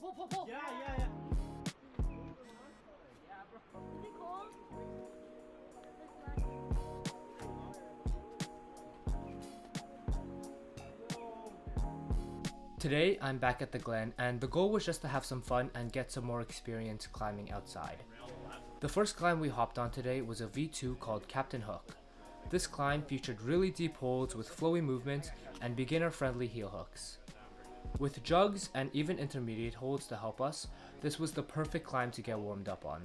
pull. Yeah. Yeah, bro. Is it cold? Today, I'm back at the Glen, and the goal was just to have some fun and get some more experience climbing outside. The first climb we hopped on today was a V2 called Captain Hook. This climb featured really deep holds with flowy movements and beginner-friendly heel hooks. With jugs and even intermediate holds to help us, this was the perfect climb to get warmed up on.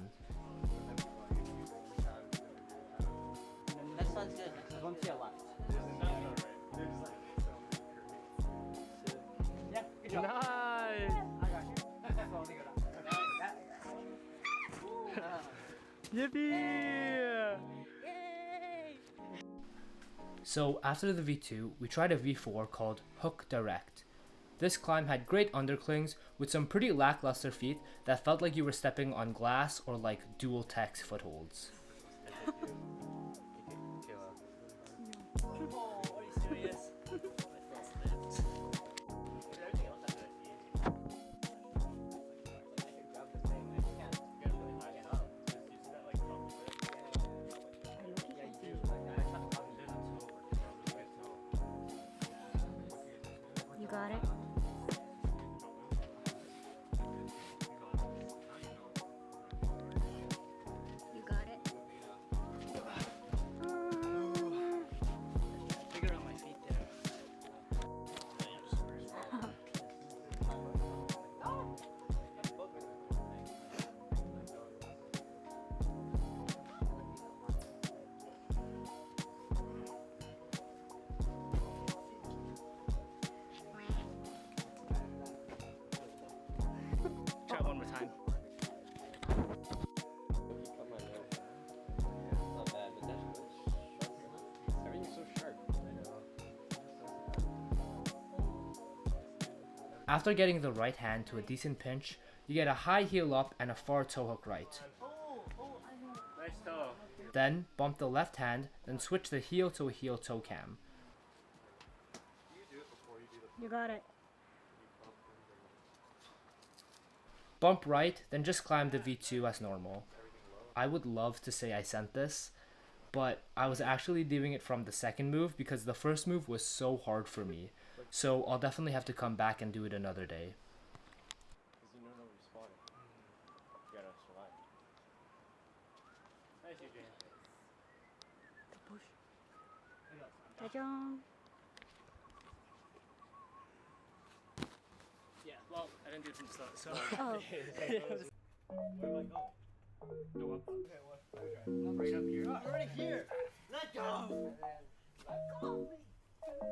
Next one's good. Next one to your left. Yeah, good job. Nice! I got you. Slowly go down. Yippee! Yay! So after the V2, we tried a V4 called Hook Direct. This climb had great underclings with some pretty lackluster feet that felt like you were stepping on glass or like dual text footholds. Oh, are you serious? You got it? You got it? Figure out my feet there. Try it one more time. After getting the right hand to a decent pinch, you get a high heel up and a far toe hook right. Nice toe. Then bump the left hand, then switch the heel to a heel toe cam. You got it. Bump right, then just climb the V2 as normal. I would love to say I sent this, but I was actually doing it from the second move because the first move was so hard for me. So I'll definitely have to come back and do it another day. 짜잔. Yeah, well, I didn't do it from the start, so. Oh. Where do I go? Go up. Okay, what? Right up here. I'm already here. Let go.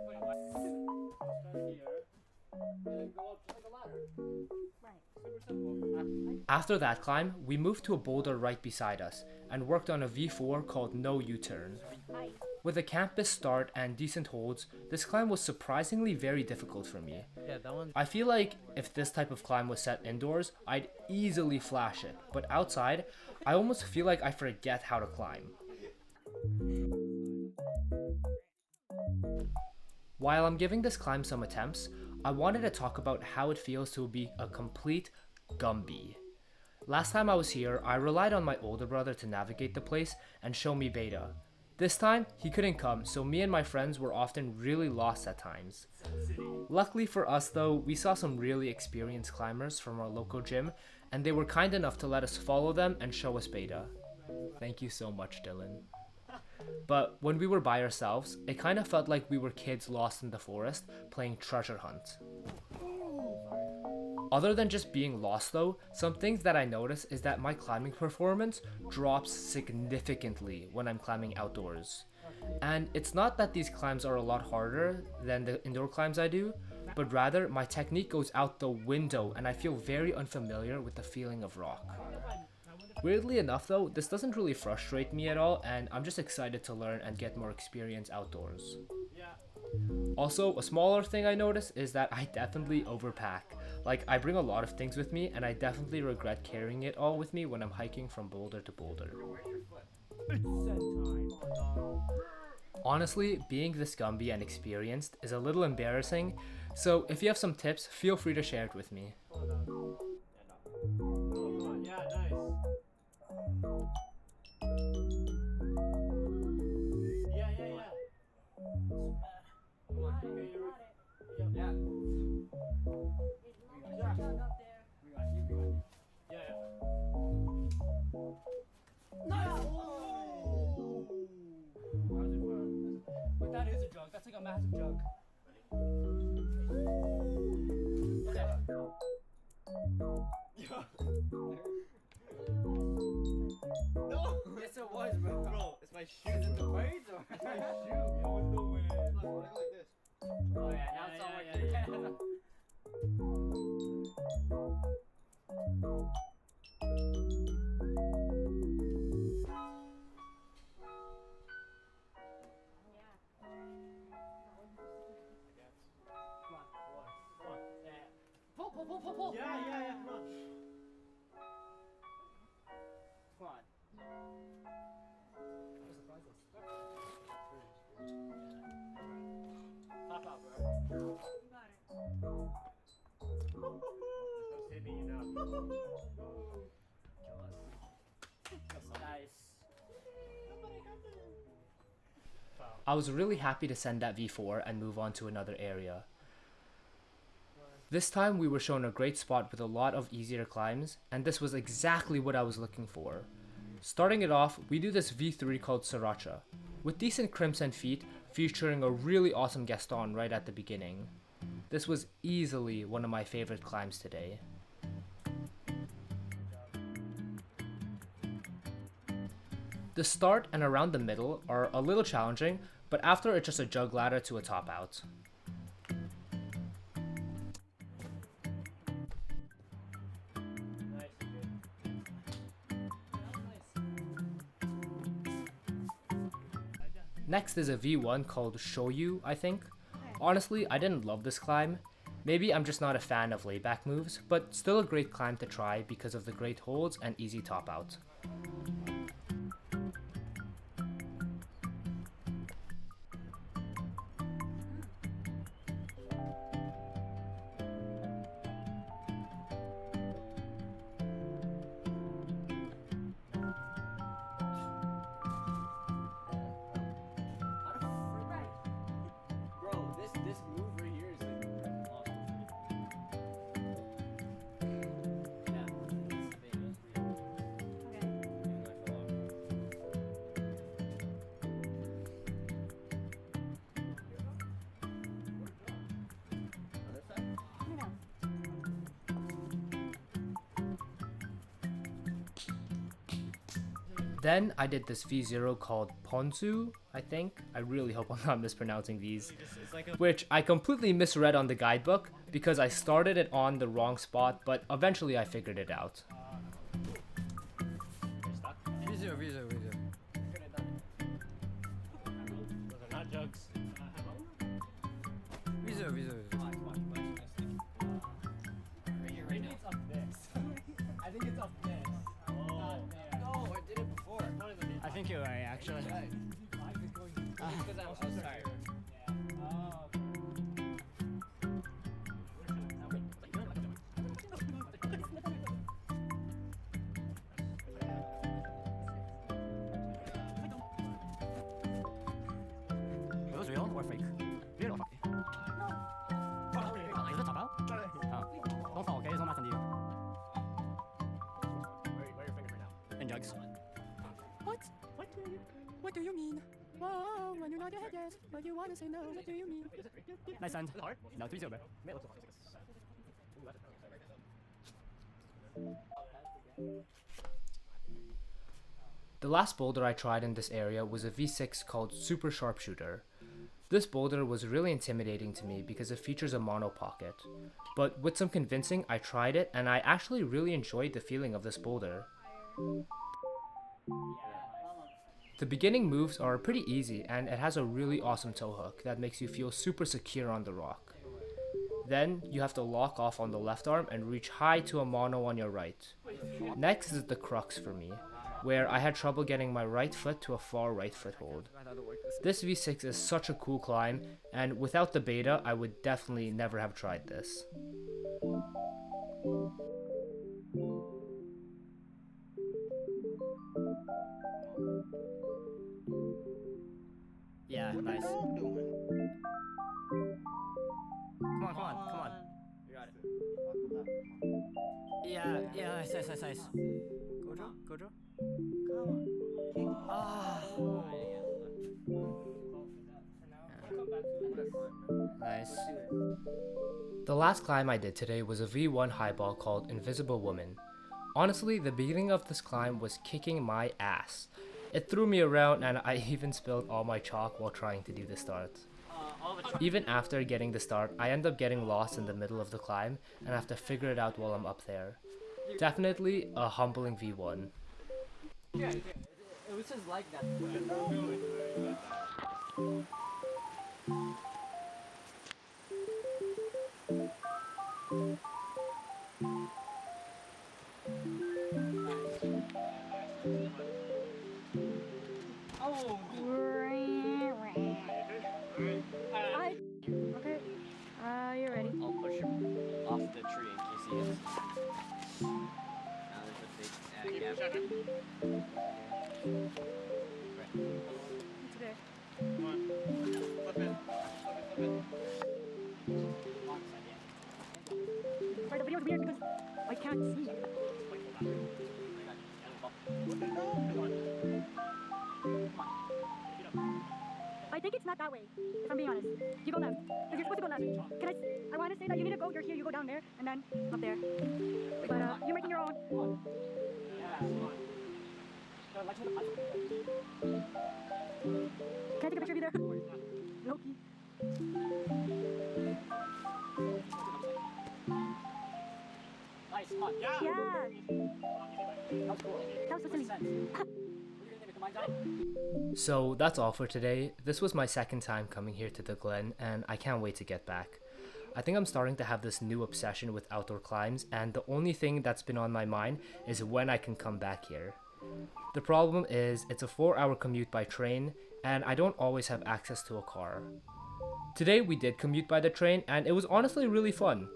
Wait, what? Start here. And go up just like a ladder. Right. Super simple. After that climb, we moved to a boulder right beside us and worked on a V4 called No U-Turn. Hi. With a campus start and decent holds, this climb was surprisingly very difficult for me. Yeah, that one. I feel like if this type of climb was set indoors, I'd easily flash it, but outside, I almost feel like I forget how to climb. While I'm giving this climb some attempts, I wanted to talk about how it feels to be a complete Gumby. Last time I was here, I relied on my older brother to navigate the place and show me beta. This time, he couldn't come, so me and my friends were often really lost at times. Luckily for us though, we saw some really experienced climbers from our local gym, and they were kind enough to let us follow them and show us beta. Thank you so much, Dylan. But when we were by ourselves, it kind of felt like we were kids lost in the forest playing treasure hunt. Other than just being lost though, some things that I notice is that my climbing performance drops significantly when I'm climbing outdoors. And it's not that these climbs are a lot harder than the indoor climbs I do, but rather my technique goes out the window and I feel very unfamiliar with the feeling of rock. Weirdly enough though, this doesn't really frustrate me at all, and I'm just excited to learn and get more experience outdoors. Also, a smaller thing I notice is that I definitely overpack. Like, I bring a lot of things with me and I definitely regret carrying it all with me when I'm hiking from boulder to boulder. Honestly, being this Gumby and experienced is a little embarrassing, so if you have some tips, feel free to share it with me. Yeah. But that is a jug. That's like a massive jug. No! Yes, it was, bro. Bro, it's my shoe. Is it the birds or? It's my shoe. It was no way. Look, I go like this. Oh yeah, now it's all working. Pull. Yeah, come on. Come on. Pop out, bro. Nice. I was really happy to send that V4 and move on to another area. This time we were shown a great spot with a lot of easier climbs, and this was exactly what I was looking for. Starting it off, we do this V3 called Sriracha, with decent crimps and feet, featuring a really awesome Gaston right at the beginning. This was easily one of my favorite climbs today. The start and around the middle are a little challenging, but after it's just a jug ladder to a top out. Next is a V1 called Shoyu, I think. Honestly, I didn't love this climb. Maybe I'm just not a fan of layback moves, but still a great climb to try because of the great holds and easy top out. Bro, this move right here is like awesome. Yeah, it's famous. Then I did this V0 called Ponzu, I think. I really hope I'm not mispronouncing these. Which I completely misread on the guidebook because I started it on the wrong spot, but eventually I figured it out. V0. Those are not jugs. V0. Maybe it's up this. I think it's up this. Not there. No, I did it before. I think you're right, actually. Because I was tired. Are those real or fake? Real or fake? Is it top out? Don't fall, okay? There's no math in you. Where are your fingers right now? In jugs. What do you mean? Whoa, when you nod your head yes, but you wanna say no, what do you mean? Nice end. Is it hard? No, 3-0, bro. The last boulder I tried in this area was a V6 called Super Sharpshooter. This boulder was really intimidating to me because it features a mono pocket. But with some convincing, I tried it and I actually really enjoyed the feeling of this boulder. The beginning moves are pretty easy and it has a really awesome toe hook that makes you feel super secure on the rock. Then you have to lock off on the left arm and reach high to a mono on your right. Next is the crux for me, where I had trouble getting my right foot to a far right foothold. This V6 is such a cool climb, and without the beta, I would definitely never have tried this. Yeah, nice. on, come on, come on. You got it. Yeah, nice. Gojo. Come on. Ah. Nice. The last climb I did today was a V1 highball called Invisible Woman. Honestly, the beginning of this climb was kicking my ass. It threw me around and I even spilled all my chalk while trying to do the start. Even after getting the start, I end up getting lost in the middle of the climb and have to figure it out while I'm up there. Definitely a humbling V1. Yeah, it was just like that. Oh, Okay. You're ready. I'll push him off the tree in case he hits. Now there's a big gap. It's okay. Sorry, the video's weird because I can't see. I think it's not that way, if I'm being honest. You go left, because you're supposed to go left. I want to say that you need to go, you're here, you go down there, and then up there. But you're making your own. Can I take a picture of you there? Low-key. nice, come on. Yeah. That was cool. That was so silly. So that's all for today. This was my second time coming here to the Glen and I can't wait to get back. I think I'm starting to have this new obsession with outdoor climbs and the only thing that's been on my mind is when I can come back here. The problem is it's a 4-hour commute by train and I don't always have access to a car. Today we did commute by the train and it was honestly really fun.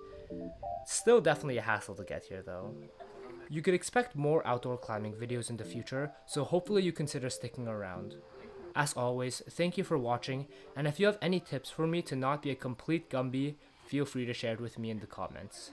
Still definitely a hassle to get here though. You could expect more outdoor climbing videos in the future, so hopefully you consider sticking around. As always, thank you for watching, and if you have any tips for me to not be a complete Gumby, feel free to share it with me in the comments.